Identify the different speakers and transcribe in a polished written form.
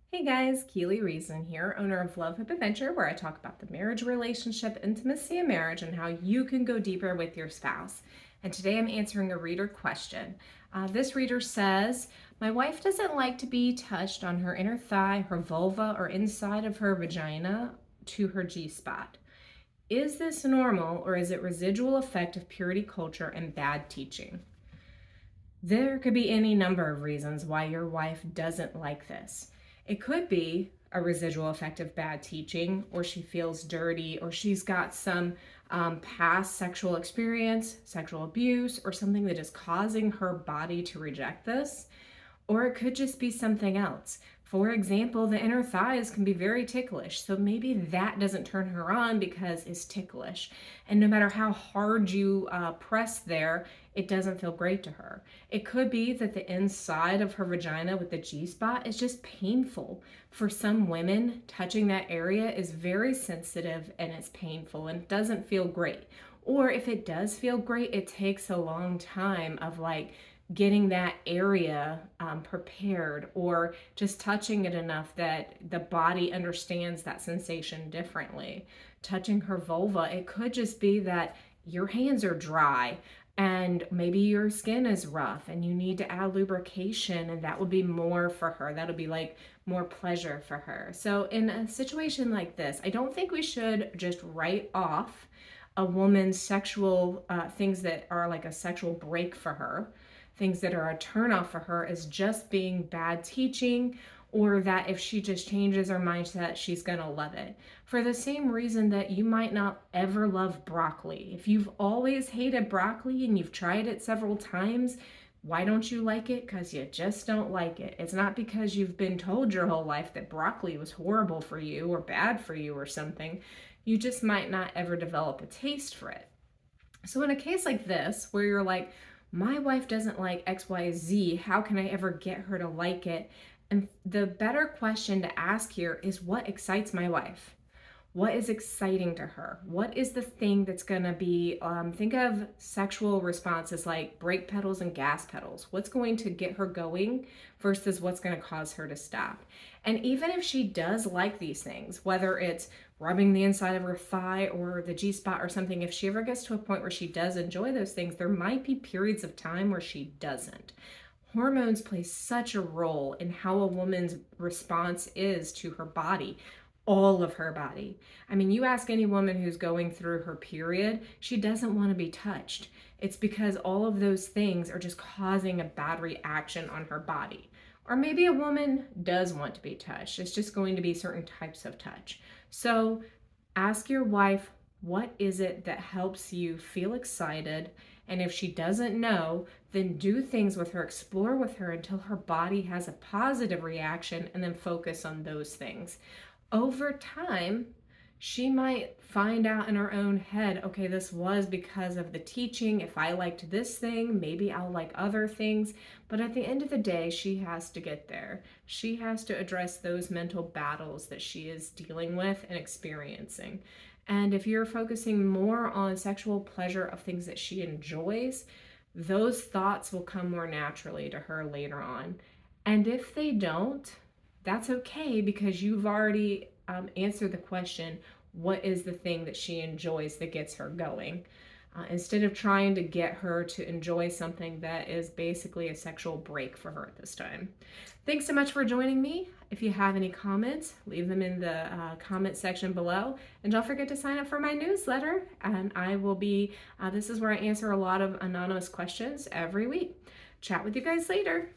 Speaker 1: Hey guys, Keely Reason here, owner of Love Hope Adventure, where I talk about the marriage relationship, intimacy in marriage, and how you can go deeper with your spouse. And today I'm answering a reader question. This reader says, my wife doesn't like to be touched on her inner thigh, her vulva, or inside of her vagina to her G spot. Is this normal, or is it residual effect of purity culture and bad teaching? There could be any number of reasons why your wife doesn't like this. It could be a residual effect of bad teaching, or she feels dirty, or she's got some past sexual experience, sexual abuse, or something that is causing her body to reject this. Or it could just be something else. For example, the inner thighs can be very ticklish. So maybe that doesn't turn her on because it's ticklish. And no matter how hard you press there, it doesn't feel great to her. It could be that the inside of her vagina with the G spot is just painful. For some women, touching that area is very sensitive and it's painful and doesn't feel great. Or if it does feel great, it takes a long time of getting that area prepared, or just touching it enough that the body understands that sensation differently. Touching her vulva, it could just be that your hands are dry and maybe your skin is rough and you need to add lubrication, and that would be more for her. That'll be like more pleasure for her. So in a situation like this, I don't think we should just write off a woman's sexual things that are like a sexual break for her, things that are a turnoff for her, as just being bad teaching, or that if she just changes her mindset, she's gonna love it. For the same reason that you might not ever love broccoli. If you've always hated broccoli and you've tried it several times, why don't you like it? Because you just don't like it. It's not because you've been told your whole life that broccoli was horrible for you or bad for you or something. You just might not ever develop a taste for it. So in a case like this, where you're like, my wife doesn't like XYZ, how can I ever get her to like it? And the better question to ask here is, what excites my wife? What is exciting to her? What is the thing that's gonna be, think of sexual responses like brake pedals and gas pedals. What's going to get her going versus what's gonna cause her to stop? And even if she does like these things, whether it's rubbing the inside of her thigh or the G spot or something, if she ever gets to a point where she does enjoy those things, there might be periods of time where she doesn't. Hormones play such a role in how a woman's response is to her body, all of her body. I mean, you ask any woman who's going through her period, she doesn't want to be touched. It's because all of those things are just causing a bad reaction on her body. Or maybe a woman does want to be touched. It's just going to be certain types of touch. So ask your wife, what is it that helps you feel excited? And if she doesn't know, then do things with her, explore with her until her body has a positive reaction, and then focus on those things. Over time, she might find out in her own head, okay, this was because of the teaching. If I liked this thing, maybe I'll like other things. But at the end of the day, she has to get there. She has to address those mental battles that she is dealing with and experiencing. And if you're focusing more on sexual pleasure of things that she enjoys, those thoughts will come more naturally to her later on. And if they don't, that's okay, because you've already answered the question, what is the thing that she enjoys that gets her going? Instead of trying to get her to enjoy something that is basically a sexual break for her at this time. Thanks so much for joining me. If you have any comments, leave them in the comment section below. And don't forget to sign up for my newsletter. And I will be, this is where I answer a lot of anonymous questions every week. Chat with you guys later.